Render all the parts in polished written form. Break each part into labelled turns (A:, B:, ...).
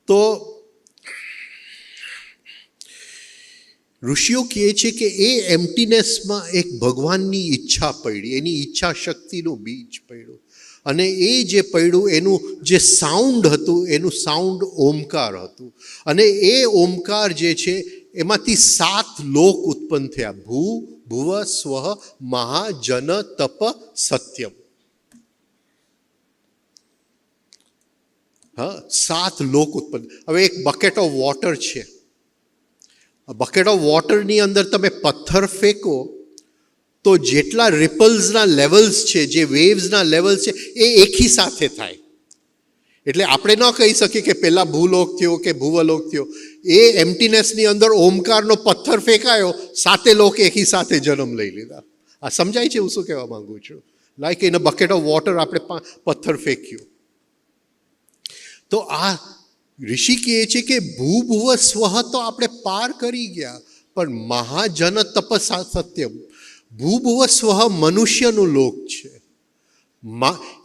A: તો ઋષિઓ કહે છે કે એ એમ્પ્ટીનેસમાં એક ભગવાનની ઈચ્છા પડી, એની ઈચ્છા શક્તિનું બીજ પડ્યું, અને એ જે પડ્યું એનું જે સાઉન્ડ હતું એનું સાઉન્ડ ઓમકાર હતું. અને એ ઓમકાર જે છે એમાંથી 7 લોક ઉત્પન્ન થયા: ભૂ ભુવ સ્વઃ મહા જન તપ સત્યમ. હા, 7 લોક ઉત્પન્ન. હવે એક બકેટ ઓફ વોટર છે, બકેટ ઓફ વોટરની અંદર તમે પથ્થર ફેંકો તો જેટલા રિપલ્સના લેવલ્સ છે, જે વેવ્સના લેવલ્સ છે, એ એકી સાથે થાય. એટલે આપણે ન કહી શકીએ કે પહેલાં ભૂલોક થયો કે ભૂવલોક થયો. એ એમ્પ્ટીનેસની અંદર ઓમકારનો પથ્થર ફેંકાયો, 7 લોક એકી સાથે જન્મ લઈ લીધા. આ સમજાય છે હું શું કહેવા માંગુ છું? Like in a bucket of water આપણે પથ્થર ફેંક્યું. તો આ ઋષિ કહે છે કે ભૂભુવ સ્વઃ તો આપણે પાર કરી ગયા, પણ મહાજન તપસા સત્યમ, ભૂભુવ સ્વઃ મનુષ્યનું લોક છે.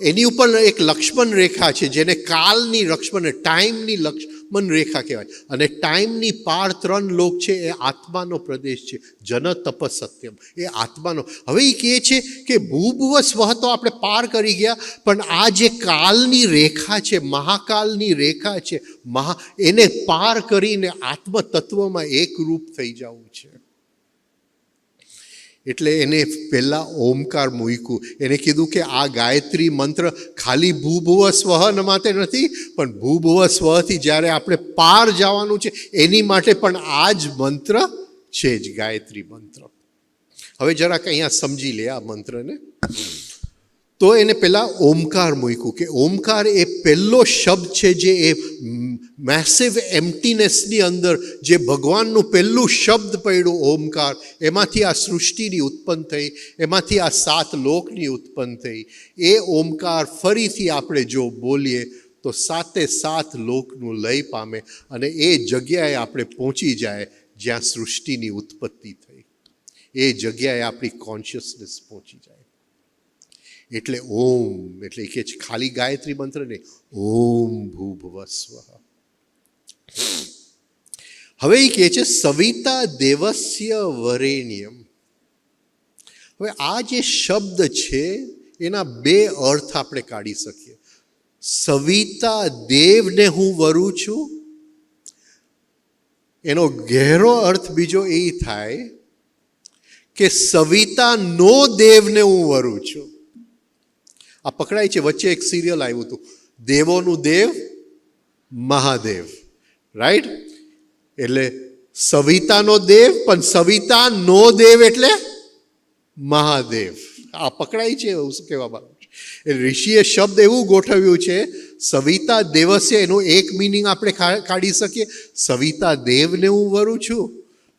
A: એની ઉપર એક લક્ષ્મણ રેખા છે, જેને કાલની લક્ષ્મણ, ટાઈમની લક્ષ્મણ રેખા કહેવાય. અને ટાઈમની પાર 3 લોક છે, એ આત્માનો પ્રદેશ છે. જન તપ સત્યમ, એ આત્માનો. હવે એ કહે છે કે ભૂભુવ સ્વઃ તો આપણે પાર કરી ગયા, પણ આ જે કાલની રેખા છે, મહાકાલની રેખા છે, એને પાર કરીને આત્મ તત્વમાં એકરૂપ થઈ જવું છે. એટલે એને પહેલાં ઓમકાર મૂક્યું. એને કીધું કે આ ગાયત્રી મંત્ર ખાલી ભૂભુવ સ્વઃ માટે નથી, પણ ભૂભુવ સ્વઃથી જ્યારે આપણે પાર જવાનું છે એની માટે પણ આ જ મંત્ર છે જ, ગાયત્રી મંત્ર. હવે જરાક અહીંયા સમજી લે આ મંત્રને. તો એને પહેલાં ઓમકાર મૂક્યું કે ઓમકાર એ પહેલો શબ્દ છે જે એ મેસિવ એમ્પ્ટીનેસની અંદર જે ભગવાનનું પહેલું શબ્દ પડ્યું ઓમકાર, એમાંથી આ સૃષ્ટિની ઉત્પન્ન થઈ, એમાંથી આ 7 લોકની ઉત્પન્ન થઈ. એ ઓમકાર ફરીથી આપણે જો બોલીએ તો 7 લોકનું લય પામે, અને એ જગ્યાએ આપણે પહોંચી જાય જ્યાં સૃષ્ટિની ઉત્પત્તિ થઈ. એ જગ્યાએ આપણી કોન્શિયસનેસ પહોંચી જાય. એટલે ઓમ એટલે કે ખાલી ગાયત્રી મંત્ર નહીં, ઓમ ભૂભુવ સ્વઃ. હવે એ કહે છે સવિતા દેવસ્ય વરેણ્યમ. હવે આ જે શબ્દ છે એના 2 અર્થ આપણે કાઢી શકીએ. સવિતા દેવને હું વરું છું, એનો ગહેરો અર્થ બીજો એ થાય કે સવિતા નો દેવને હું વરું છું. આ પકડાય છે. વચ્ચે એક સિરિયલ આવ્યું હતું, દેવોનું દેવ મહાદેવ, રાઈટ? એટલે સવિતાનો દેવ, પણ સવિતા નો દેવ એટલે મહાદેવ. આ પકડાય છે શું કહેવા માંગુ છું? ઋષિએ શબ્દ એવું ગોઠવ્યું છે, સવિતા દેવસ્ય, એનું એક મિનિંગ આપણે કાઢી શકીએ, સવિતા દેવને હું વરું છું,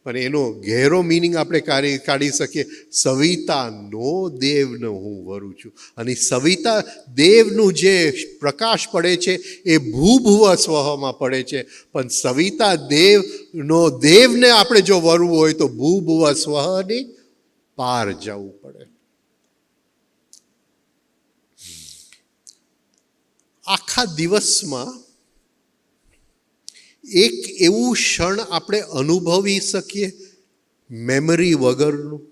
A: પણ એનો ગહેરો મિનિંગ આપણે કાઢી શકીએ, સવિતા નો દેવને હું વરું છું. અને સવિતા દેવનું જે પ્રકાશ પડે છે એ ભૂભુવ સ્વઃમાં પડે છે, પણ સવિતા દેવને આપણે જો વરવું હોય તો ભૂભુવ સ્વઃની પાર જવું પડે. આખા દિવસમાં એક એવું ક્ષણ આપણે અનુભવી શકીએ મેમરી વગરનું.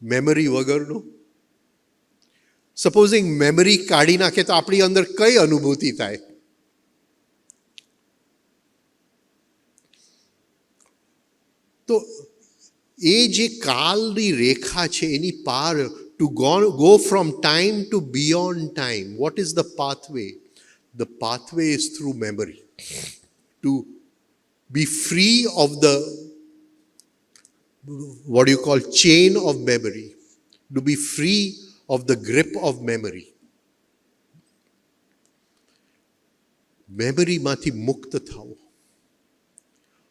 A: મેમરી વગરનું. સપોઝિંગ મેમરી કાઢી નાખે તો આપણી અંદર કઈ અનુભૂતિ થાય? તો એ જે કાલની રેખા છે એની પાર, two go from time to beyond time. What is the pathway? The pathway is through memory. To be free of the, what you call, chain of memory. To be free of the grip of memory. મેમરીમાંથી મુક્ત થવું,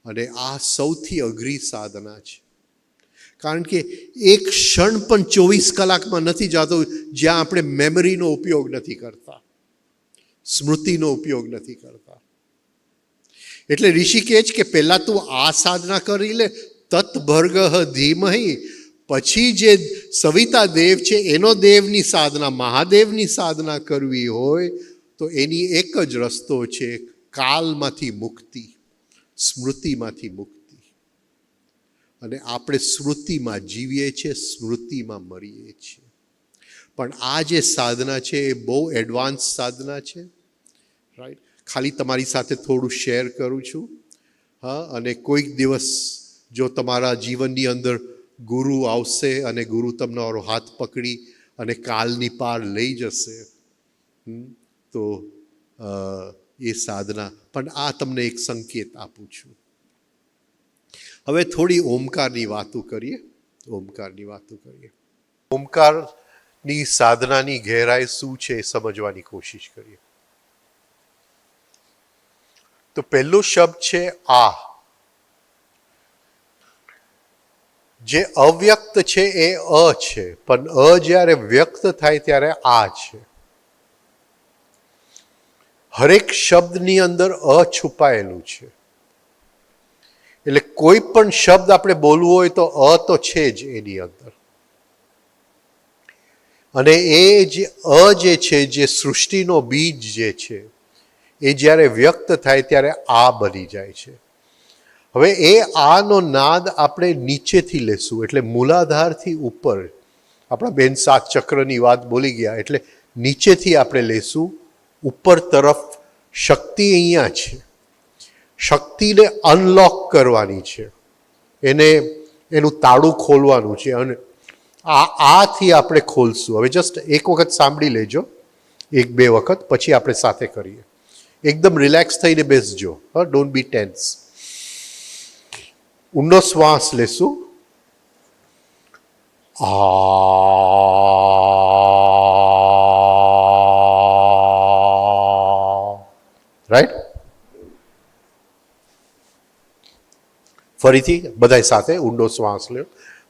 A: અને આ સૌથી અઘરી સાધના છે. કારણ કે એક ક્ષણ પણ 24 કલાકમાં નથી જતો જ્યાં આપણે મેમરીનો ઉપયોગ નથી કરતા, સ્મૃતિનો ઉપયોગ નથી કરતા. એટલે ઋષિ કહે છે કે પહેલાં તું આ સાધના કરી લે, તત્ભર્ગ ધીમહિ, પછી જે સવિતા દેવ છે એનો દેવની સાધના, મહાદેવની સાધના કરવી હોય તો એની એક જ રસ્તો છે કાલમાંથી મુક્તિ, સ્મૃતિમાંથી મુક્તિ. અને આપણે સ્મૃતિમાં જીવીએ છીએ, સ્મૃતિમાં મરીએ છીએ. પણ આ જે સાધના છે એ બહુ એડવાન્સ સાધના છે, રાઈટ. ખાલી તમારી સાથે થોડું શેર કરું છું. હા, અને કોઈક દિવસ જો તમારા જીવનની અંદર ગુરુ આવશે અને ગુરુ તમારો હાથ પકડી અને કાલની પાર લઈ જશે, તો એ સાધના. પણ આ તમને એક સંકેત આપું છું. હવે થોડી ઓમકારની વાતો કરીએ. ઓમકારની સાધનાની ગહેરાઈ શું છે એ સમજવાની કોશિશ કરીએ. તો પહેલો શબ્દ છે આ. જે અવ્યક્ત છે એ અ છે, પણ અ જ્યારે વ્યક્ત થાય ત્યારે આ છે. હરેક શબ્દની અંદર અ છુપાયેલું છે. એટલે કોઈ પણ શબ્દ આપણે બોલવું હોય તો અ તો છે જ એની અંદર. અને એ જે અ જે છે, જે સૃષ્ટિનો બીજ જે છે, એ જ્યારે વ્યક્ત થાય ત્યારે આ બની જાય છે. હવે એ આનો નાદ આપણે નીચેથી લેશું, એટલે મૂલાધારથી ઉપર. આપણા બેન 7 ચક્રની વાત બોલી ગયા, એટલે નીચેથી આપણે લેશું ઉપર તરફ. શક્તિ અહીંયા છે. શક્તિને અનલોક કરવાની છે, એનું તાળું ખોલવાનું છે. અને આથી આપણે ખોલશું. હવે જસ્ટ એક વખત સાંભળી લેજો, 1-2 વખત, પછી આપણે સાથે કરીએ. એકદમ રિલેક્સ થઈને બેસજો. હા, ડોન્ટ બી ટેન્સ. ઊંડો શ્વાસ લેશું. રાઈટ. ફરીથી બધા સાથે ઊંડો શ્વાસ લો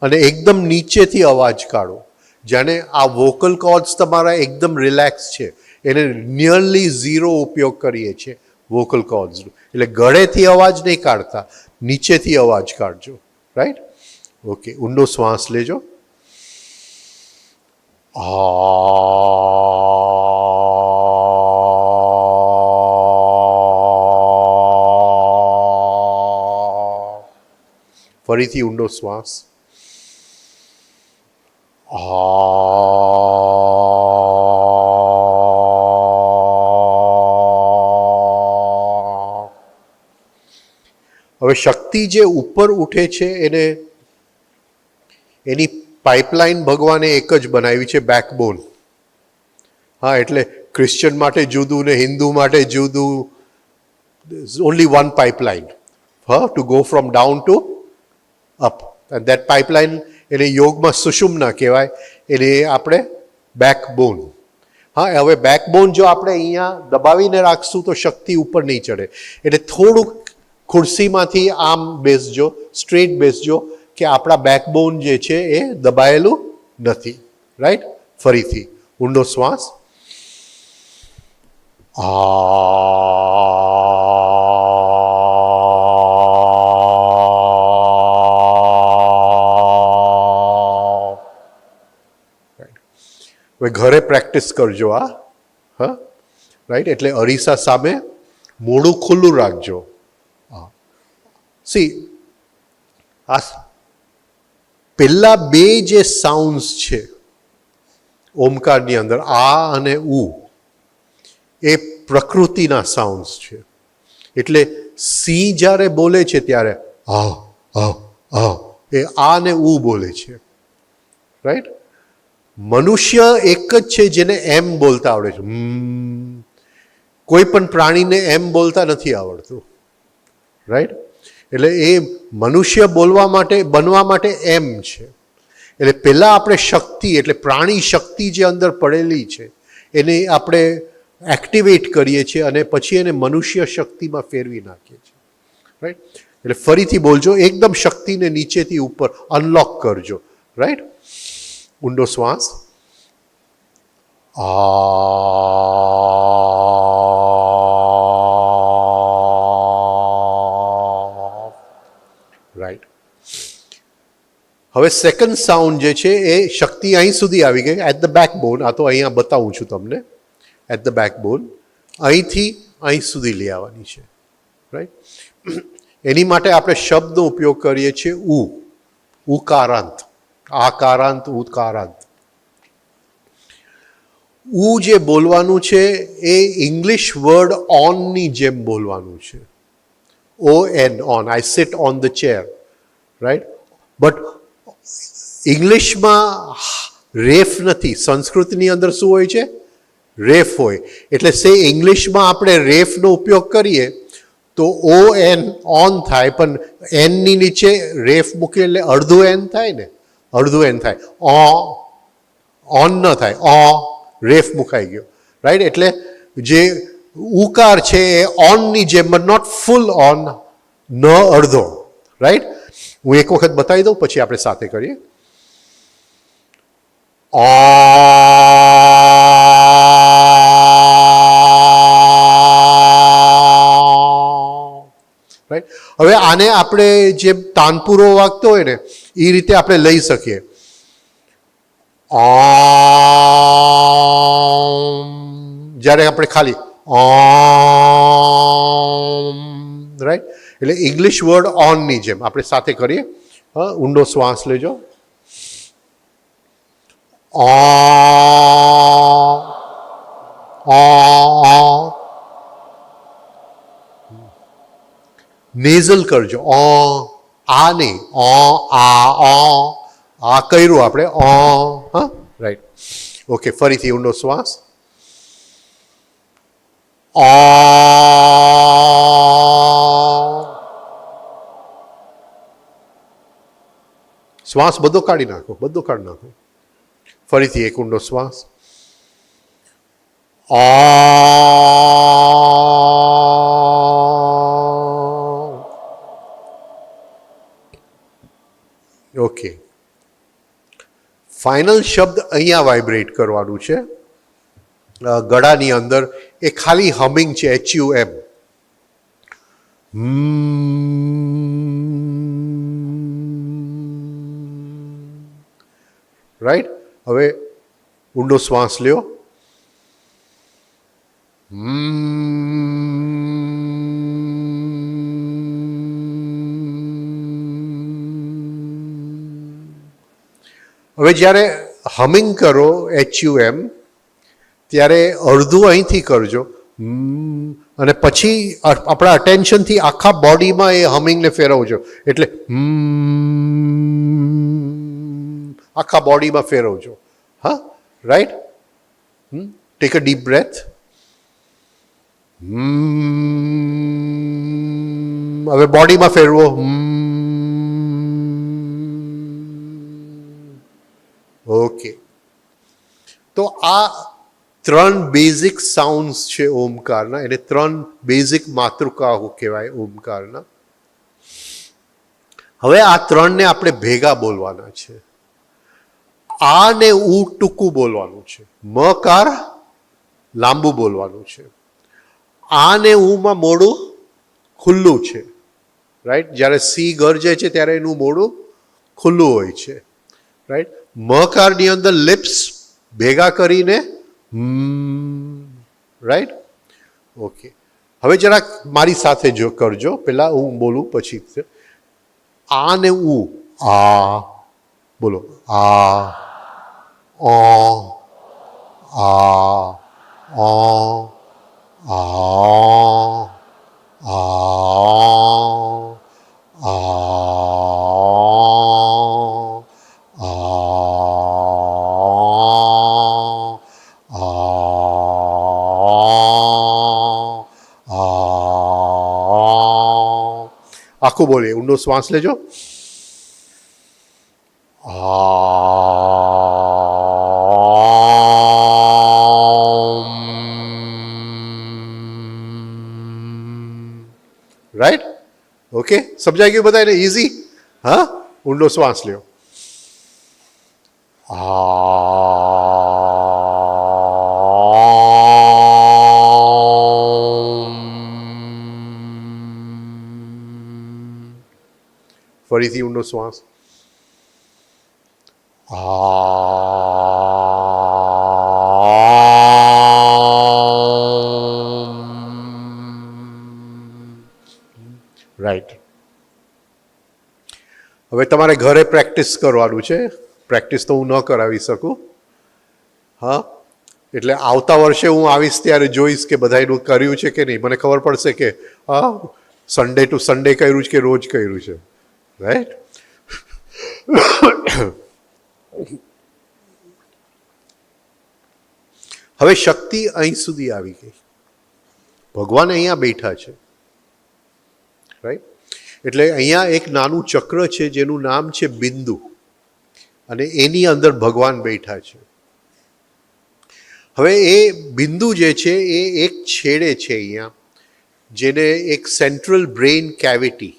A: અને એકદમ નીચેથી અવાજ કાઢો. જાણે આ વોકલ કોર્ડ્સ તમારા એકદમ રિલેક્સ છે. એને નિયરલી 0 ઉપયોગ કરીએ છીએ વોકલ કોર્ડ્સનો. એટલે ગળેથી અવાજ નહીં કાઢતા, નીચેથી અવાજ કાઢજો. રાઈટ. ઓકે, ઊંડો શ્વાસ લેજો. ફરીથી ઊંડો શ્વાસ. હવે શક્તિ જે ઉપર ઉઠે છે એની પાઇપલાઇન ભગવાને એક જ બનાવી છે, બેકબોન. હા, એટલે ક્રિશ્ચિયન માટે જુદું ને હિન્દુ માટે જુદું. Only one pipeline to go from down to up. And that pipeline એને યોગમાં સુષુમ્ના કહેવાય, એને આપણે બેકબોન. હા, હવે બેકબોન જો આપણે અહીંયા દબાવીને રાખશું તો શક્તિ ઉપર નહીં ચડે. એટલે થોડુંક ખુરશીમાંથી આમ બેસજો, સ્ટ્રેટ બેસજો, કે આપણા બેકબોન જે છે એ દબાયેલું નથી. રાઈટ. ફરીથી ઊંડો શ્વાસ. હવે ઘરે પ્રેક્ટિસ કરજો આ. હા, રાઈટ. એટલે અરીસા સામે મોઢું ખુલ્લું રાખજો. સી, આ પેલા 2 જે સાઉન્ડ્સ છે ઓમકારની અંદર, આ અને ઉ, એ પ્રકૃતિના સાઉન્ડ્સ છે. એટલે સિંહ જ્યારે બોલે છે ત્યારે એ આ ને ઉ બોલે છે. રાઈટ. મનુષ્ય એક જ છે જેને એમ બોલતા આવડે છે. કોઈ પણ પ્રાણીને એમ બોલતા નથી આવડતું. રાઈટ. એટલે એ મનુષ્ય બનવા માટે એમ છે. એટલે પહેલાં આપણે શક્તિ, એટલે પ્રાણી શક્તિ જે અંદર પડેલી છે એને આપણે એક્ટિવેટ કરીએ છીએ અને પછી એને મનુષ્ય શક્તિમાં ફેરવી નાખીએ છીએ. રાઈટ. એટલે ફરીથી બોલજો, એકદમ શક્તિને નીચેથી ઉપર અનલોક કરજો. રાઈટ. ઊંડો શ્વાસ. રાઈટ. હવે સેકન્ડ સાઉન્ડ જે છે એ શક્તિ અહીં સુધી આવી ગઈ, એટ ધ બેકબોન. આ તો અહીંયા બતાવું છું તમને, એટ ધ બેકબોન. અહીંથી અહીં સુધી લઈ આવવાની છે, રાઈટ. એની માટે આપણે શબ્દનો ઉપયોગ કરીએ છીએ ઉકારાંત, આકારાંત, ઉકારાંત. જે બોલવાનું છે એ ઇંગ્લિશ વર્ડ ઓનની જેમ બોલવાનું છે. ON, on, I sit on the chair, right. But ઇંગ્લિશમાં રેફ નથી, સંસ્કૃતની અંદર શું હોય છે? રેફ હોય. એટલે ઇંગ્લિશમાં આપણે રેફનો ઉપયોગ કરીએ તો ON, ઓન થાય, પણ એનની નીચે રેફ મૂકીએ એટલે અડધું એન થાય ને, અડધું એન થાય. ઓન ન થાય, રેફ મુકાઈ ગયો, રાઈટ. એટલે જે ઉકાર છે એ ઓનની જેમ, બટ નોટ ફૂલ ઓન, ન અડધો, રાઈટ. હું એક વખત બતાવી દઉં, પછી આપણે સાથે કરીએ. રાઈટ. હવે આને આપણે જે તાનપુરો વાગતો હોય ને એ રીતે આપણે લઈ શકીએ. જ્યારે આપણે ખાલી રાઈટ. એટલે ઇંગ્લિશ વર્ડ ઓનની જેમ આપણે સાથે કરીએ. ઊંડો શ્વાસ લેજો. નેઝલ કરજો. આ નહીં, આ કર્યું આપણે, હા, રાઈટ. ઓકે, ફરીથી ઊંડો શ્વાસ. શ્વાસ બધો કાઢી નાખો, બધો કાઢી નાખો. ફરીથી એક ઊંડો શ્વાસ. ઓકે. ફાઇનલ શબ્દ અહીંયા વાઇબ્રેટ કરવાનું છે ગળાની અંદર. એ ખાલી હમિંગ છે, HUM. રાઈટ. હવે ઊંડો શ્વાસ લ્યો. હવે જ્યારે હમિંગ કરો HUM, ત્યારે અડધું અહીંથી કરજો અને પછી આપણા અટેન્શનથી આખા બોડીમાં એ હમિંગને ફેરવજો. એટલે આખા બોડીમાં ફેરવજો. હા, right. Take a deep breath. હવે બોડીમાં ફેરવો. ઓકે. તો આ 3 બેઝિક સાઉન્ડ્સ છે ઓમકારના, એને 3 બેઝિક માતૃકાઓ કહેવાય ઓમકારના. હવે આ 3ને આપણે ભેગા બોલવાના છે. આ ને ટૂંકું બોલવાનું છે. મકાર લાંબુ બોલવાનું છે. આ ને માં મોઢું ખુલ્લું છે, રાઈટ. જ્યારે સી ગરજે છે ત્યારે એનું મોઢું ખુલ્લું હોય છે, રાઈટ. મકારની અંદર લિપ્સ ભેગા કરીને રાઈટ. ઓકે. હવે જરાક મારી સાથે જો કરજો, પેલા હું બોલું પછી. આ ને આ બોલો. આ આખું બોલીએ. ઊંડો શ્વાસ લેજો. રાઈટ. ઓકે, સમજાઈ ગયું બધાને? ઇઝી. હા, ઊંડો શ્વાસ લ્યો. ફરીથી ઊંડો શ્વાસ. રાઈટ. હવે તમારે ઘરે પ્રેક્ટિસ કરવાનું છે. પ્રેક્ટિસ તો હું ન કરાવી શકું. હા, એટલે આવતા વર્ષે હું આવીશ ત્યારે જોઈશ કે બધાનું કર્યું છે કે નહીં. મને ખબર પડશે કે હા સન્ડે ટુ સન્ડે કર્યું છે કે રોજ કર્યું છે. રાઈટ. હવે શક્તિ અહીં સુધી આવી ગઈ. ભગવાન અહીંયા બેઠા છે. રાઈટ. એટલે અહીંયા એક નાનું ચક્ર છે જેનું નામ છે બિંદુ, અને એની અંદર ભગવાન બેઠા છે. હવે એ બિંદુ જે છે એ એક છેડે છે અહીંયા, જેને એક સેન્ટ્રલ બ્રેઇન કેવિટી,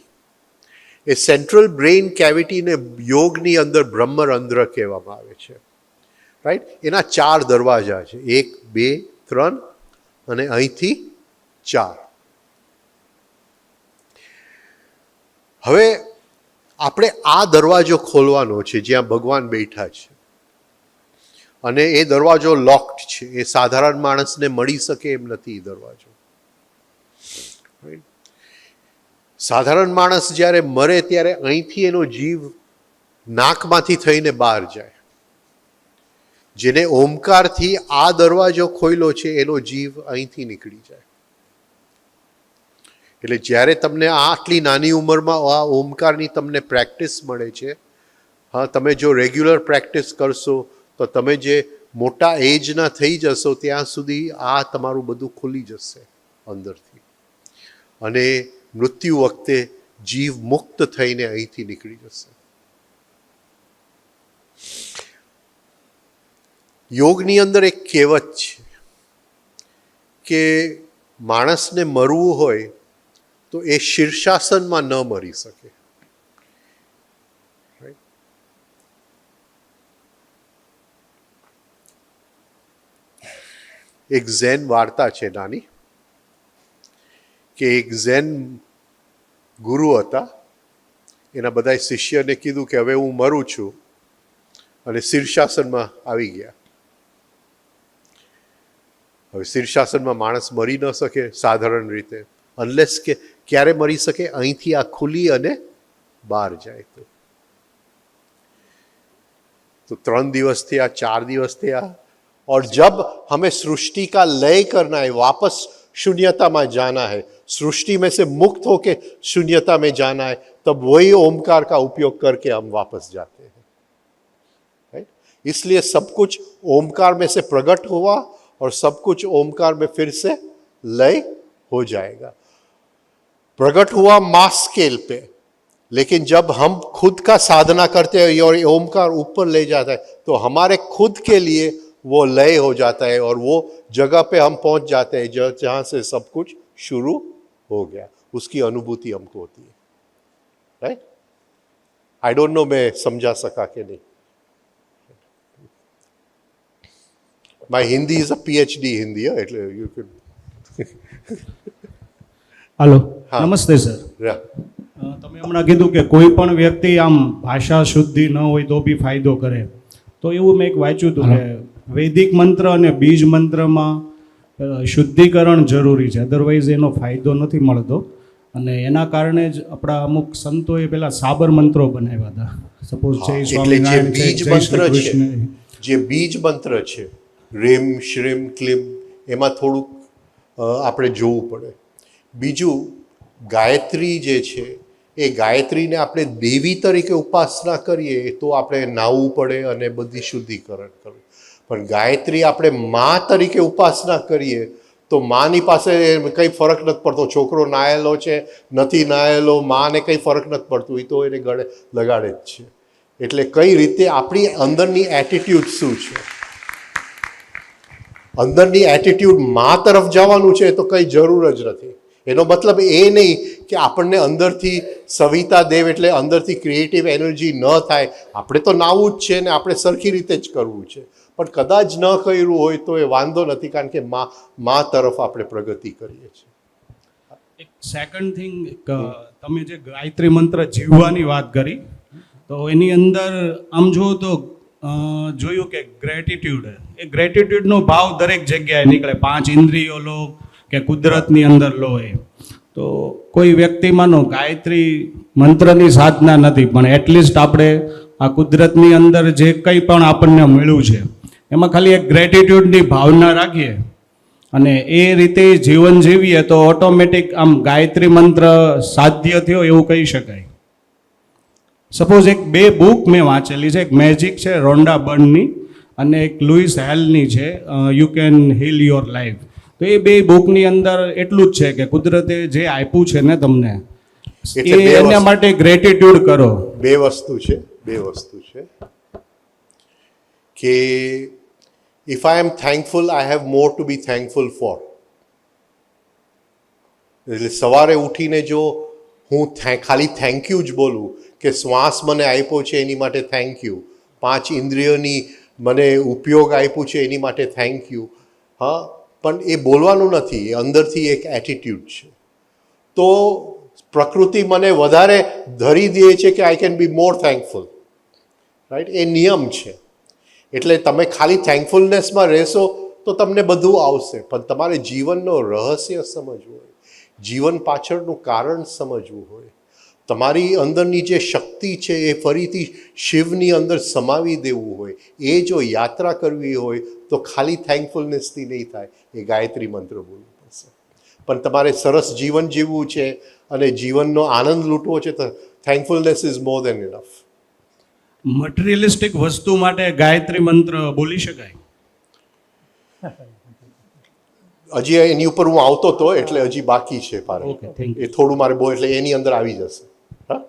A: એ સેન્ટ્રલ બ્રેઇન કેવિટીને યોગની અંદર બ્રહ્મરંધ્ર કહેવામાં આવે છે. રાઈટ. એના 4 દરવાજા છે, 1, 2, 3 અને અહીંથી 4. હવે આપણે આ દરવાજો ખોલવાનો છે જ્યાં ભગવાન બેઠા છે, અને એ દરવાજો લોકડ છે. એ સાધારણ માણસને મળી શકે એમ નથી. એ દરવાજો સાધારણ માણસ જ્યારે મરે ત્યારે અહીંથી એનો જીવ નાકમાંથી થઈને બહાર જાય. જેને ઓમકારથી આ દરવાજો ખોલ્યો છે એનો જીવ અહીંથી નીકળી જાય. એટલે જ્યારે તમને આટલી નાની ઉંમરમાં આ ઓમકારની તમને પ્રેક્ટિસ મળે છે, હા, તમે જો રેગ્યુલર પ્રેક્ટિસ કરશો તો તમે જે મોટા એજના થઈ જશો ત્યાં સુધી આ તમારું બધું ખુલી જશે અંદરથી, અને મૃત્યુ વખતે જીવ મુક્ત થઈને અહીંથી નીકળી જશે. યોગની અંદર એક કહેવત છે કે માણસને મરવું હોય તો એ શીર્ષાસનમાં ન મરી શકે. એક ઝેન વાર્તા છે નાની, કે એક ઝેન ગુરુ હતા. એના બધા શિષ્યને કીધું કે હવે હું મરું છું, અને શીર્ષાસનમાં આવી ગયા. હવે શીર્ષાસનમાં માણસ મરી ન શકે સાધારણ રીતે, અનલેસ કે ક્યારે મરી શકે, અહીંથી આ ખુલી અને બહાર જાય તો 3 દિવસ થયા, 4 દિવસ થયા. और जब हमें सृष्टि का लय करना है, वापस शून्यता में जाना है, सृष्टि में से मुक्त होके शून्यता में जाना है, तब वही ओमकार का उपयोग करके हम वापस जाते हैं. राइट. इसलिए सब कुछ ओमकार में से प्रकट हुआ और सब कुछ ओमकार में फिर से लय हो जाएगा. प्रकट हुआ मास स्केल पे, लेकिन जब हम खुद का साधना करते हैं और ओमकार ऊपर ले जाता है तो हमारे खुद के लिए वो लय हो जाता है, और वो जगह पे हम पहुंच जाते हैं जहां से सब कुछ शुरू हो गया. उसकी अनुभूति हमको होती है. राइट. आई डोंट नो मैं समझा सका कि नहीं. My Hindi is a PhD Hindi, એટલે you can.
B: हेलो, नमस्ते सर.
A: તમે
B: હમણાં કીધું કે કોઈ પણ વ્યક્તિ આમ ભાષા શુદ્ધિ ન હોય તો બી ફાયદો કરે, તો એવું મેં એક વાંચ્યું હતું કે વૈદિક મંત્ર અને બીજ મંત્રમાં શુદ્ધિકરણ જરૂરી છે, અધરવાઇઝ એનો ફાયદો નથી મળતો. અને એના કારણે જ આપણા અમુક સંતોએ પેલા સાબર મંત્રો બનાવ્યા હતા. સપોઝ જય સ્વામિનારાયણ, જય શ્રી કૃષ્ણ.
A: જે બીજ મંત્ર છે રેમ શ્રીમ ક્લીમ, એમાં થોડુંક આપણે જોવું પડે. બીજું ગાયત્રી જે છે એ ગાયત્રીને આપણે દેવી તરીકે ઉપાસના કરીએ તો આપણે નાહવું પડે અને બધી શુદ્ધિકરણ કરવું. પણ ગાયત્રી આપણે મા તરીકે ઉપાસના કરીએ તો માની પાસે કંઈ ફરક નથી પડતો. છોકરો નાયેલો છે નથી નાયેલો, માને કંઈ ફરક નથી પડતું, એ તો એને ગળે લગાડે જ છે. એટલે કઈ રીતે આપણી અંદરની એટીટ્યુડ શું છે, અંદરની એટીટ્યુડ મા તરફ જવાનું છે તો કંઈ જરૂર જ નથી. એનો મતલબ એ નહીં કે આપણને અંદરથી સવિતા દેવ એટલે અંદરથી ક્રિએટિવ એનર્જી ન થાય. આપણે તો નાવું જ છે ને આપણે સરખી રીતે જ કરવું છે, પણ કદાચ ન કર્યું હોય તો એ વાંધો નથી, કારણ કે મા તરફ આપણે પ્રગતિ કરીએ છીએ.
B: એક સેકન્ડ થિંગ, તમે જે ગાયત્રી મંત્ર જીવવાની વાત કરી, તો એની અંદર આમ જુઓ તો જોયું કે ગ્રેટિટ્યુડ, એ ગ્રેટિટ્યુડનો ભાવ દરેક જગ્યાએ નીકળે. 5 ઇન્દ્રિયો લો કે કુદરતની અંદર લો, એ તો કોઈ વ્યક્તિ માનો ગાયત્રી મંત્રની સાધના નથી, પણ એટલીસ્ટ આપણે આ કુદરતની અંદર જે કંઈ પણ આપણને મળ્યું છે એમાં ખાલી એક ગ્રેટિટ્યૂડની ભાવના રાખીએ અને એ રીતે જીવન જીવીએ તો ઓટોમેટિક આમ ગાયત્રી મંત્ર સાધ્ય થયો એવું કહી શકાય. સપોઝ એક બે બુક મેં વાંચેલી છે, એક મેજિક છે રોન્ડા બર્નની અને એક લુઈસ હેલની છે you can heel your life. તો એ બે બુકની અંદર એટલું જ છે કે કુદરતે જે આપ્યું છે ને તમને
A: એટલે બે
B: એના માટે ગ્રેટિટ્યૂડ કરો.
A: બે વસ્તુ છે કે if I am thankful I have more to be thankful for. એટલે સવારે ઉઠીને જો હું ખાલી થેન્ક યુ જ બોલું કે શ્વાસ મને આપ્યો છે એની માટે થેન્ક યુ, 5 ઇન્દ્રિયોની મને ઉપયોગ આપ્યું છે એની માટે થેન્ક યુ, હા, પણ એ બોલવાનું નથી, એ અંદરથી એક એટીટ્યૂડ છે. તો પ્રકૃતિ મને વધારે ધરી દે છે કે I can be more thankful, right? એ નિયમ છે. એટલે તમે ખાલી થેન્કફુલનેસમાં રહેશો તો તમને બધું આવશે, પણ તમારે જીવનનો રહસ્ય સમજવું હોય, જીવન પાછળનું કારણ સમજવું હોય, તમારી અંદરની જે શક્તિ છે એ ફરીથી શિવની અંદર સમાવી દેવું હોય, એ જો યાત્રા કરવી હોય તો ખાલી થેન્કફુલનેસથી નહીં થાય, એ ગાયત્રી મંત્ર બોલવું પડશે. પણ તમારે સરસ જીવન જીવવું છે અને જીવનનો આનંદ લૂંટવો છે તો thankfulness is more then enough.
B: Materialistic વસ્તુ માટે ગાયત્રી મંત્ર બોલી શકાય?
A: હજી એની ઉપર હું આવતો હતો એટલે હજી બાકી છે પારે.
B: Okay, thank you.
A: એ થોડું મારે બહુ એટલે એની અંદર આવી જશે. હા,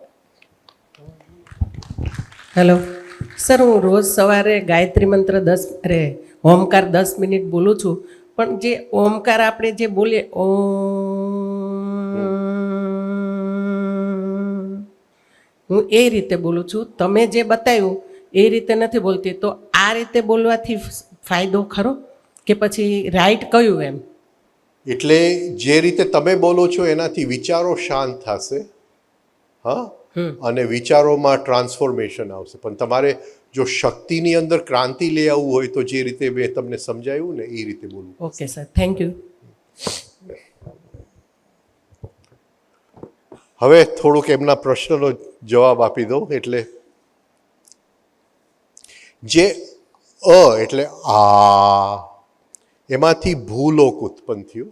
C: હેલો સર, હું રોજ સવારે ગાયત્રી મંત્ર ઓમકાર 10 મિનિટ બોલું છું, પણ જે ઓમકાર આપણે જે બોલીએ હું એ રીતે બોલું છું, તમે જે બતાવ્યું એ રીતે નથી બોલતી. તો આ રીતે બોલવાથી ફાયદો ખરો કે પછી રાઈટ કયું એમ?
A: એટલે જે રીતે તમે બોલો છો એનાથી વિચારો શાંત થશે, હા, અને વિચારોમાં ટ્રાન્સફોર્મેશન આવશે. પણ તમારે જો શક્તિની અંદર ક્રાંતિ લઈ આવવું હોય તો જે રીતે મેં તમને સમજાવ્યું ને એ રીતે બોલવું.
C: Okay sir, thank you.
A: હવે થોડુંક એમના પ્રશ્નનો જવાબ આપી દઉં. એટલે જે એટલે આ એમાંથી ભૂલોક ઉત્પન્ન થયું,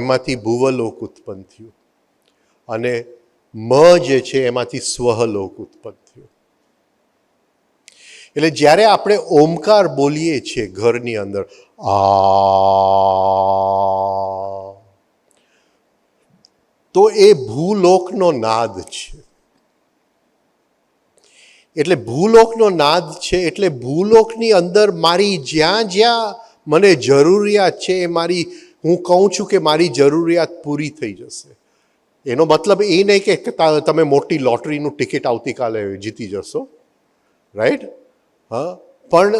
A: એમાંથી ભુવલોક ઉત્પન્ન થયું, અને મ જે છે એમાંથી સ્વહલોક ઉત્પન્ન થયું. એટલે જ્યારે આપણે ઓમકાર બોલીએ છીએ ઘરની અંદર તો એ ભૂલોકનો નાદ છે. એટલે ભૂલોકનો નાદ છે એટલે ભૂલોકની અંદર મારી જ્યાં જ્યાં મને જરૂરિયાત છે એ મારી, હું કહું છું કે મારી જરૂરિયાત પૂરી થઈ જશે. એનો મતલબ એ નહીં કે તમે મોટી લોટરીનું ટિકિટ આવતીકાલે જીતી જશો, રાઈટ? હા, પણ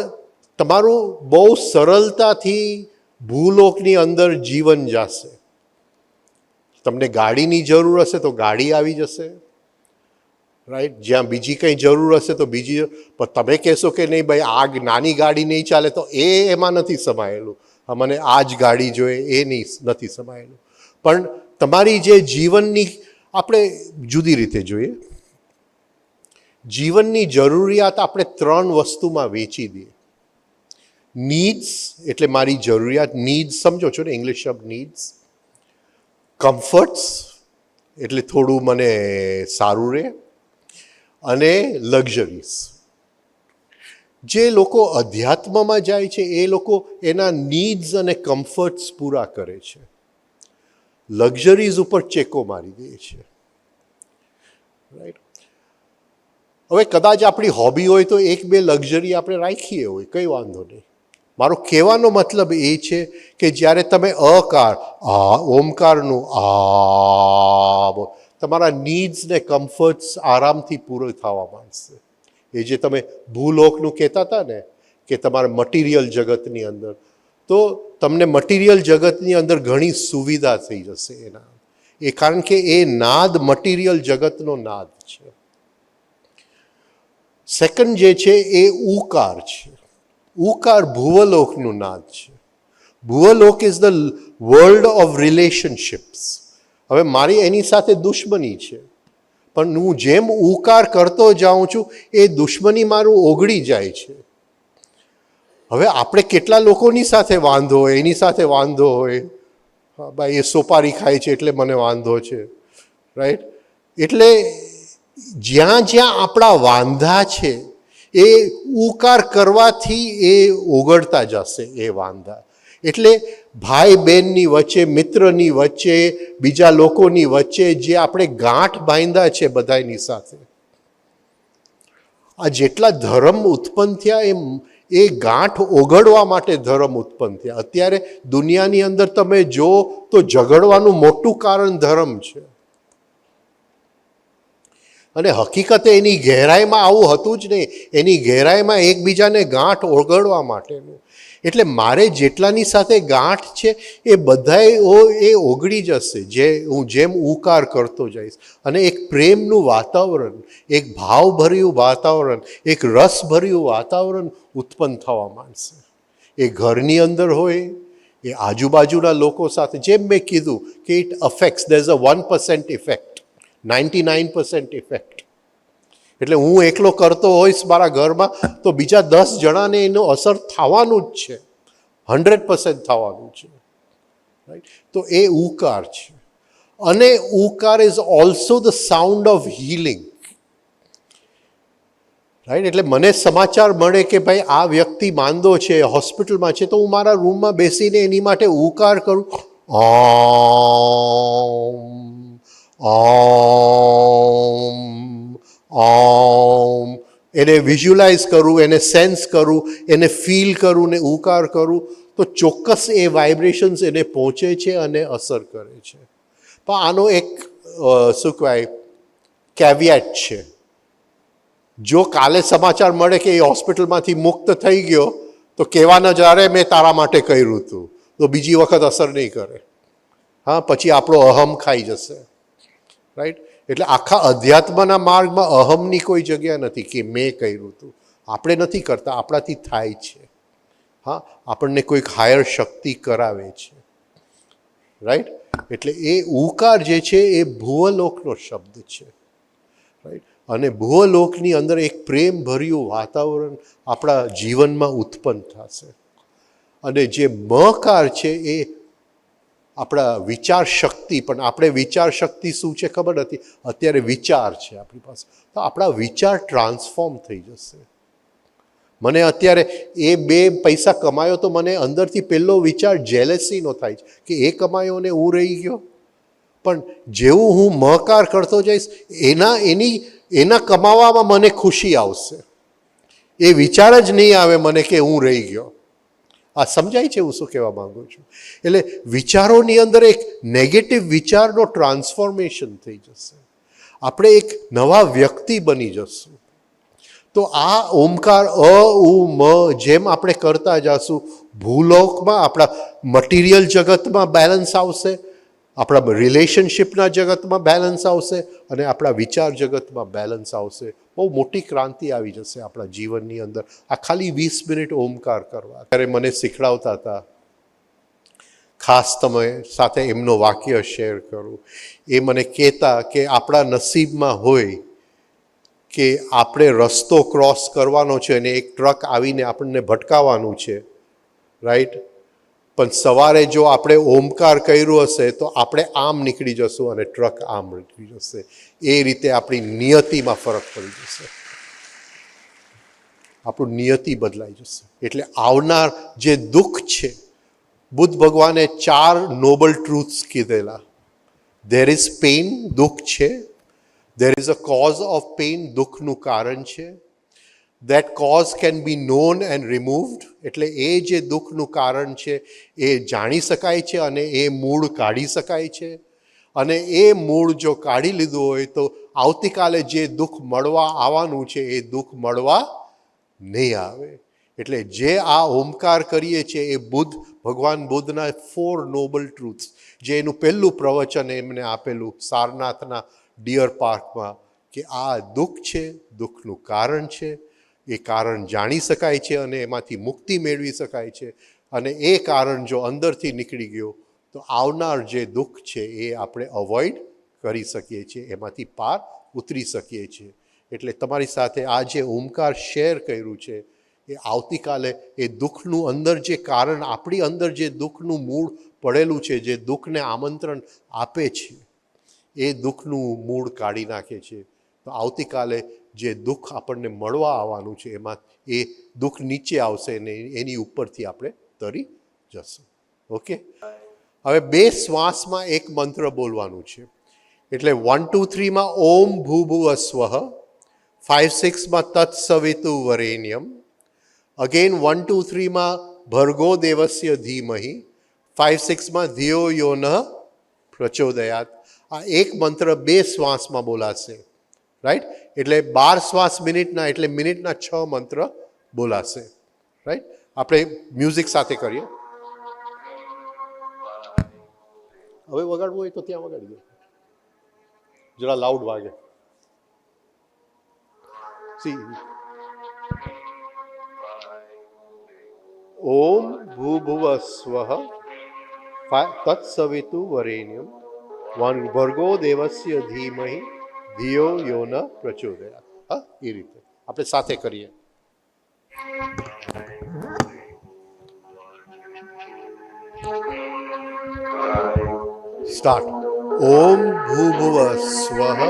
A: તમારું બહુ સરળતાથી ભૂલોકની અંદર જીવન જશે. તમને ગાડીની જરૂર હશે તો ગાડી આવી જશે, રાઈટ? જ્યાં બીજી કંઈ જરૂર હશે તો બીજી. પણ તમે કહેશો કે નહીં ભાઈ આ નાની ગાડી નહીં ચાલે, તો એમાં નથી સમાયેલું. મને આ જ ગાડી જોઈએ એ નથી સમાયેલું. પણ તમારી જે જીવનની, આપણે જુદી રીતે જોઈએ, જીવનની જરૂરિયાત આપણે 3 વસ્તુમાં વેચી દઈએ. નીડ્સ એટલે મારી જરૂરિયાત, નીડ્સ સમજો છો ને ઇંગ્લિશ શબ્દ નીડ્સ. કમ્ફર્ટ્સ એટલે થોડું મને સારું રહે, અને લક્ઝરીઝ. જે લોકો અધ્યાત્મમાં જાય છે એ લોકો એના નીડ્સ અને કમ્ફર્ટ્સ પૂરા કરે છે, લક્ઝરીઝ ઉપર ચેકો મારી દે છે, રાઈટ? હવે કદાચ આપણી હોબી હોય તો 1-2 લક્ઝરી આપણે રાખીએ હોય, કંઈ વાંધો નહીં. મારો કહેવાનો મતલબ એ છે કે જ્યારે તમે ઓમકારનું તમારા નીડ્સ ને કમ્ફર્ટ્સ આરામથી પૂરો થવા માંડશે. એ જે તમે ભૂલોકનું કહેતા હતા ને કે તમારા મટીરિયલ જગતની અંદર, તો તમને મટીરિયલ જગતની અંદર ઘણી સુવિધા થઈ જશે એના. એ કારણ કે એ નાદ મટીરિયલ જગતનો નાદ છે. સેકન્ડ જે છે એ ઉકાર છે. ઉકાર ભુવલોકનું નાદ છે. Bhuvlok is the world of relationships. હવે મારી એની સાથે દુશ્મની છે, પણ હું જેમ ઉકાર કરતો જાઉં છું એ દુશ્મની મારું ઓગળી જાય છે. હવે આપણે કેટલા લોકોની સાથે વાંધો હોય, એની સાથે વાંધો હોય, હા ભાઈ એ સોપારી ખાય છે એટલે મને વાંધો છે, રાઈટ? એટલે જ્યાં જ્યાં આપણા વાંધા છે એ ઉકાર કરવાથી એ ઓગળતા જશે એ વાંધા. એટલે ભાઈ બહેનની વચ્ચે, મિત્રની વચ્ચે, બીજા લોકોની વચ્ચે જે આપણે ગાંઠ બાંધ્યા છે બધાની સાથે, આ જેટલા ધર્મ ઉત્પન્ન થયા એ ગાંઠ ઓગળવા માટે ધર્મ ઉત્પન્ન થયા. અત્યારે દુનિયાની અંદર તમે જો તો ઝઘડવાનું મોટું કારણ ધર્મ છે. અને હકીકતે એની ગહેરાઈમાં આવું હતું જ નહીં, એની ગહેરાઈમાં એકબીજાને ગાંઠ ઓગળવા માટેનું. એટલે મારે જેટલાની સાથે ગાંઠ છે એ બધાય એ ઓગળી જશે હું જેમ ઉકાર કરતો જઈશ. અને એક પ્રેમનું વાતાવરણ, એક ભાવભર્યું વાતાવરણ, એક રસભર્યું વાતાવરણ ઉત્પન્ન થવા માંડશે. એ ઘરની અંદર હોય, એ આજુબાજુના લોકો સાથે. જેમ મેં કીધું કે it affects, there is a 1% effect, 99% effect. એટલે હું એકલો કરતો હોઈશ મારા ઘરમાં તો બીજા 10 જણાને એનો અસર થવાનું જ છે, 100% થવાનું છે, રાઈટ? તો એ ઉકાર છે. અને ઉકાર is also the sound of healing, right? એટલે મને સમાચાર મળે કે ભાઈ આ વ્યક્તિ માંદો છે, હોસ્પિટલમાં છે, તો હું મારા રૂમમાં બેસીને એની માટે ઉકાર કરું, ઓમ, એને વિઝ્યુલાઇઝ કરું, એને સેન્સ કરું, એને ફીલ કરું ને ઉકાર કરું, તો ચોક્કસ એ વાઇબ્રેશન્સ એને પહોંચે છે અને અસર કરે છે. પણ આનો એક શું કહેવાય કેવિએટ છે. જો કાલે સમાચાર મળે કે એ હોસ્પિટલમાંથી મુક્ત થઈ ગયો તો કહેવાના જ્યારે મેં તારા માટે કર્યું હતું, તો બીજી વખત અસર નહીં કરે. હા, પછી આપણો અહમ ખાઈ જશે, રાઈટ? એટલે આખા અધ્યાત્મના માર્ગમાં અહમની કોઈ જગ્યા નથી કે મેં કર્યું હતું. આપણે નથી કરતા, આપણાથી થાય છે. હા, આપણને કોઈક હાયર શક્તિ કરાવે છે, રાઈટ? એટલે એ ઉકાર જે છે એ ભુવલોકનો શબ્દ છે, રાઈટ? અને ભુવલોકની અંદર એક પ્રેમભર્યું વાતાવરણ આપણા જીવનમાં ઉત્પન્ન થશે. અને જે મકાર છે એ આપણા વિચાર શક્તિ, પણ આપણે વિચાર શક્તિ શું છે ખબર નથી, અત્યારે વિચાર છે આપણી પાસે, તો આપણા વિચાર ટ્રાન્સફોર્મ થઈ જશે. મને અત્યારે એ 2 પૈસા કમાયો તો મને અંદરથી પહેલો વિચાર જેલેસીનો થાય છે કે એ કમાયો ને હું રહી ગયો. પણ જેવું હું મકાર કરતો જઈશ એના કમાવામાં મને ખુશી આવશે. એ વિચાર જ નહીં આવે મને કે હું રહી ગયો. આ સમજાય છે હું શું કહેવા માંગુ છું? એટલે વિચારોની અંદર એક નેગેટિવ વિચારનો ટ્રાન્સફોર્મેશન થઈ જશે. આપણે એક નવા વ્યક્તિ બની જશું. તો આ ઓમકાર જેમ આપણે કરતા જશું, ભૂલોકમાં આપણા મટીરિયલ જગતમાં બેલેન્સ આવશે, આપણા રિલેશનશિપના જગતમાં બેલેન્સ આવશે, અને આપણા વિચાર જગતમાં બેલેન્સ આવશે. બહુ મોટી ક્રાંતિ આવી જશે આપણા જીવનની અંદર આ ખાલી 20 મિનિટ ઓમકાર કરવા. ત્યારે મને શીખડાવતા હતા, ખાસ તમે સાથે એમનો વાક્ય શેર કરું. એ મને કહેતા કે આપણા નસીબમાં હોય કે આપણે રસ્તો ક્રોસ કરવાનો છે અને એક ટ્રક આવીને આપણને ભટકાવવાનું છે, રાઈટ? પણ સવારે જો આપણે ઓમકાર કર્યું હશે તો આપણે આમ નીકળી જશું અને ટ્રક આમ નીકળી જશે. એ રીતે આપણી નિયતિમાં ફરક પડી જશે, આપણું નિયતિ બદલાઈ જશે. એટલે આવનાર જે દુઃખ છે, બુદ્ધ ભગવાને 4 નોબલ ટ્રુથ્સ કીધેલા. ધેર ઇઝ પેઇન, દુઃખ છે. There is a cause of pain, દુઃખનું કારણ છે. That cause can be known and removed, એટલે એ જે દુઃખનું કારણ છે એ જાણી શકાય છે અને એ મૂળ કાઢી શકાય છે. અને એ મૂળ જો કાઢી લીધું હોય તો આવતીકાલે જે દુઃખ મળવા આવવાનું છે એ દુઃખ મળવા નહીં આવે. એટલે જે આ ઓમકાર કરીએ છીએ એ ભગવાન બુદ્ધના 4 નોબલ ટ્રુથ્સ, જે એનું પહેલું પ્રવચન એમને આપેલું સારનાથના ડિયર પાર્કમાં, કે આ દુઃખ છે, દુઃખનું કારણ છે, એ કારણ જાણી શકાય છે અને એમાંથી મુક્તિ મેળવી શકાય છે. અને એ કારણ જો અંદરથી નીકળી ગયો તો આવનાર જે દુઃખ છે એ આપણે અવોઇડ કરી શકીએ છીએ, એમાંથી પાર ઉતરી શકીએ છીએ. એટલે તમારી સાથે આ જે ઓમકાર શેર કર્યું છે એ આવતીકાલે એ દુઃખનું અંદર જે કારણ, આપણી અંદર જે દુઃખનું મૂળ પડેલું છે, જે દુઃખને આમંત્રણ આપે છે, એ દુઃખનું મૂળ કાઢી નાખે છે. તો આવતીકાલે જે દુઃખ આપણને મળવા આવવાનું છે એમાં એ દુઃખ નીચે આવશે ને એની ઉપરથી આપણે તરી જશું. ઓકે, હવે 2 શ્વાસમાં એક મંત્ર બોલવાનું છે. એટલે 1 2 3માં ઓમ ભૂભુવ સ્વઃ, 5 6માં તત્સવિતુ વરેણ્યમ, અગેન 1 2 3માં ભર્ગો દેવસ્ય ધીમહિ, 5 6માં ધિયો યો ન પ્રચોદયાત. આ એક મંત્ર 2 શ્વાસમાં બોલાશે, રાઈટ? એટલે 12 શ્વાસ મિનિટના, એટલે મિનિટના 6 મંત્ર બોલાશે, રાઈટ? આપણે મ્યુઝિક સાથે કરીએ. હવે વગાડવું હોય તો ત્યાં વગાડી દો, જરા લાઉડ વાગે. સી ઓમ ભૂભુવ સ્વઃ તત્સવિતુ વરેણ્યમ ભર્ગો દેવસ્ય ધીમહિ ધિયો યો ન પ્રચોદયાત. હા, એ રીતે આપણે સાથે કરીએ. સ્ટાર્ટ. ઓમ ભૂભુવ સ્વઃ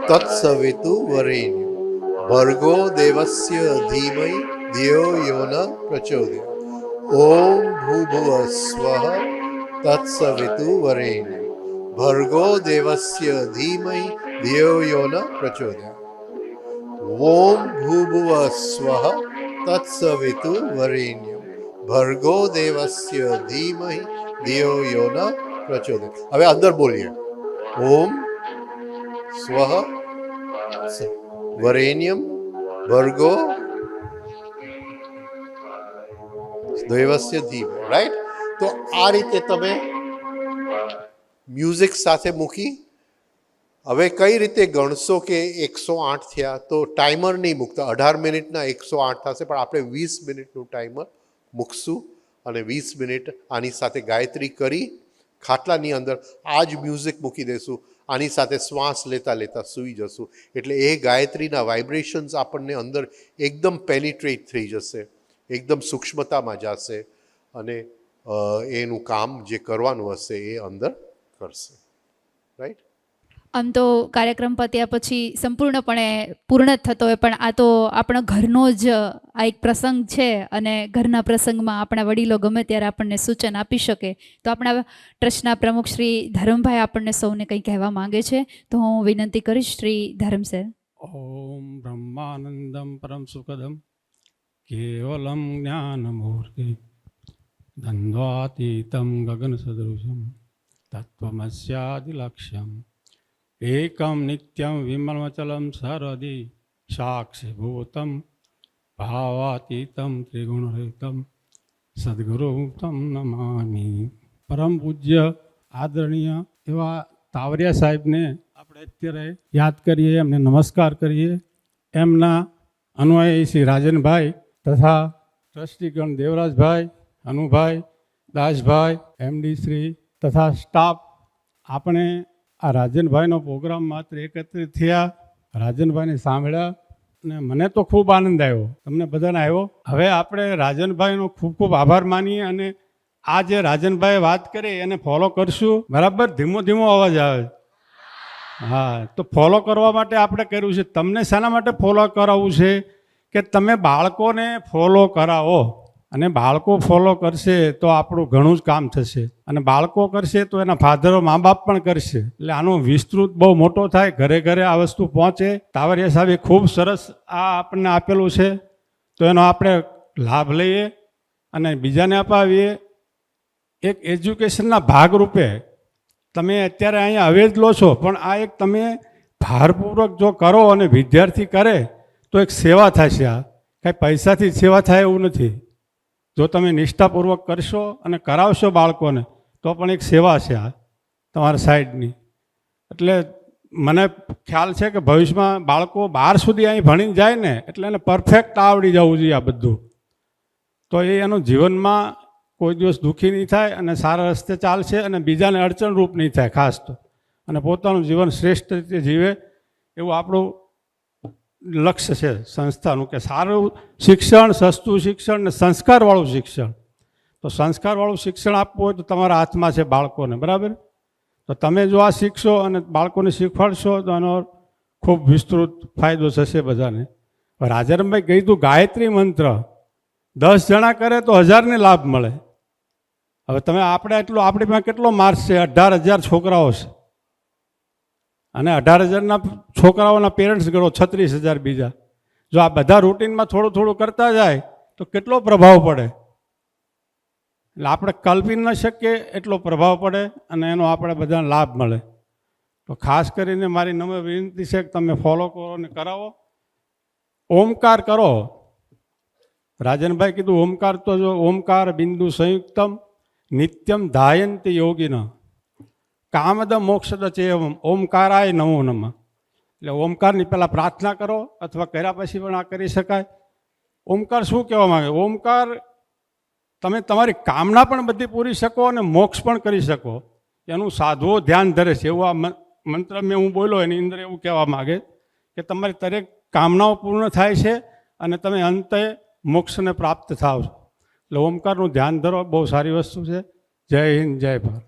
A: તત્સવિતુ વરેણ્યમ ભર્ગો દેવસ્ય ધીમહિ ધિયો યો ન પ્રચોદયાત. ઓમ ભૂભુવ સ્વઃ તત્સવિતુ વરેણ્યમ ભર્ગો દેવસ્ય ધીમહિ ધિયો યો ન પ્રચોદયાત. ઓમ ભૂભુવ સ્વઃ તત્સવિતુ વરેણ્યમ ભર્ગો દેવસ્ય ધીમહિ ધિયો યો ન પ્રચોદયાત. હવે અંદર બોલીએ. ઓમ સ્વઃ વરેણ્યમ ભર્ગો દેવસ્ય ધીમહિ. રાઈટ? તો આ રીતે તમે મ્યુઝિક સાથે મૂકી હવે કઈ રીતે ગણશો કે 108 થયા? તો ટાઈમર નહીં મૂકતા, 18 મિનિટના 108 થશે, પણ આપણે 20 મિનિટનું ટાઈમર મૂકશું અને 20 મિનિટ આની સાથે ગાયત્રી કરી ખાટલાની અંદર આ જ મ્યુઝિક મૂકી દઈશું. આની સાથે શ્વાસ લેતા લેતા સૂઈ જશું. એટલે એ ગાયત્રીના વાઇબ્રેશન્સ આપણને અંદર એકદમ પેનિટ્રેટ થઈ જશે, એકદમ સૂક્ષ્મતામાં જશે અને એનું કામ જે કરવાનું હશે એ અંદર કરશે. રાઈટ?
D: આમ તો કાર્યક્રમ પત્યા પછી સંપૂર્ણપણે પૂર્ણ જ થતો હોય, પણ આ તો આપણા ઘરનો જ આ એક પ્રસંગ છે અને ઘરના પ્રસંગમાં આપણા વડીલો ગમે ત્યારે આપણને સૂચન આપી શકે. તો આપણા ટ્રસ્ટના પ્રમુખ શ્રી ધરમભાઈ આપણને સૌને કંઈ કહેવા માંગે છે, તો હું વિનંતી કરીશ શ્રી ધરમ સર.
E: ઓમ બ્રહ્માનંદમ પરમ સુખદમ કેવલમ જ્ઞાનમૂર્તિ દ્વંદ્વાતીતમ ગગન સદૃશમ તત્વમસ્યાદિલક્ષ્યમ એકમ નિત્યમ વિમલમચલમ સરહૃદિ સાક્ષીભૂતમ ભાવાતીતમ ત્રિગુણરહિતમ સદગુરું તમ નમામિ. પરમ પૂજ્ય આદરણીય એવા તાવરિયા સાહેબને આપણે અત્યારે યાદ કરીએ, એમને નમસ્કાર કરીએ. એમના અન્વયે શ્રી રાજનભાઈ તથા ટ્રસ્ટીગણ દેવરાજભાઈ, અનુભાઈ, દાસભાઈ, એમડી શ્રી તથા સ્ટાફ, આપણે આ રાજનભાઈનો પ્રોગ્રામ માત્ર એકત્રિત થયા, રાજનભાઈને સાંભળ્યા અને મને તો ખૂબ આનંદ આવ્યો, તમને બધાને આવ્યો. હવે આપણે રાજનભાઈનો ખૂબ ખૂબ આભાર માનીએ અને આ જે રાજનભાઈએ વાત કરી એને ફોલો કરશું. બરાબર? ધીમો ધીમો અવાજ આવે. હા, તો ફોલો કરવા માટે આપણે કર્યું છે. તમને શાના માટે ફોલો કરાવવું છે કે તમે બાળકોને ફોલો કરાવો અને બાળકો ફોલો કરશે તો આપણું ઘણું જ કામ થશે અને બાળકો કરશે તો એના ફાધરો મા બાપ પણ કરશે. એટલે આનો વિસ્તૃત બહુ મોટો થાય, ઘરે ઘરે આ વસ્તુ પહોંચે. તાવરિયા સાહેબે ખૂબ સરસ આ આપણને આપેલું છે, તો એનો આપણે લાભ લઈએ અને બીજાને અપાવીએ. એક એજ્યુકેશનના ભાગરૂપે તમે અત્યારે અહીંયા હવે જ લો છો, પણ આ એક તમે ભારપૂર્વક જો કરો અને વિદ્યાર્થી કરે તો એક સેવા થશે. આ કાંઈ પૈસાથી સેવા થાય એવું નથી. જો તમે નિષ્ઠાપૂર્વક કરશો અને કરાવશો બાળકોને તો પણ એક સેવા છે આ તમારા સાઈડની. એટલે મને ખ્યાલ છે કે ભવિષ્યમાં બાળકો 12 સુધી અહીં ભણીને જાય ને એટલે એને પરફેક્ટ આવડી જવું જોઈએ આ બધું. તો એનું જીવનમાં કોઈ દિવસ દુઃખી નહીં થાય અને સારા રસ્તે ચાલશે અને બીજાને અડચણરૂપ નહીં થાય ખાસ તો, અને પોતાનું જીવન શ્રેષ્ઠ રીતે જીવે એવું આપણું લક્ષ્ય છે સંસ્થાનું, કે સારું શિક્ષણ, સસ્તું શિક્ષણ ને સંસ્કારવાળું શિક્ષણ. તો સંસ્કારવાળું શિક્ષણ આપવું હોય તો તમારા હાથમાં છે બાળકોને, બરાબર? તો તમે જો આ શીખશો અને બાળકોને શીખવાડશો તો એનો ખૂબ વિસ્તૃત ફાયદો થશે બધાને. રાજારામભાઈ કીધું ગાયત્રી મંત્ર 10 જણા કરે તો 1000ને લાભ મળે. હવે તમે આપણી પાસે કેટલો માર્ક્સ છે? 18,000 છોકરાઓ છે, અને 18,000ના છોકરાઓના પેરેન્ટ્સ ગણો 36,000 બીજા. જો આ બધા રૂટીનમાં થોડું થોડું કરતા જાય તો કેટલો પ્રભાવ પડે, એટલે આપણે કલ્પી ન શકીએ એટલો પ્રભાવ પડે અને એનો આપણે બધાને લાભ મળે. તો ખાસ કરીને મારી નમ્ર વિનંતી છે કે તમે ફોલો કરો અને કરાવો. ઓમકાર કરો. રાજનભાઈ કીધું ઓમકાર, તો જો ઓમકાર બિંદુ સંયુક્તમ નિત્યમ ધાયંતી યોગિન કામદ મોક્ષદ ચેવમ ઓમકારાય નમો નમઃ. એટલે ઓમકારની પહેલાં પ્રાર્થના કરો, અથવા કર્યા પછી પણ આ કરી શકાય. ઓમકાર શું કહેવા માંગે? ઓમકાર તમે તમારી કામના પણ બધી પૂરી શકો અને મોક્ષ પણ કરી શકો, એનું સાધુઓ ધ્યાન ધરે છે. એવું આ મંત્ર હું બોલ્યો એની અંદર એવું કહેવા માગે કે તમારી દરેક કામનાઓ પૂર્ણ થાય છે અને તમે અંતે મોક્ષને પ્રાપ્ત થાવ છો. એટલે ઓમકારનું ધ્યાન ધરો, બહુ સારી વસ્તુ છે. જય હિન્દ, જય ભારત.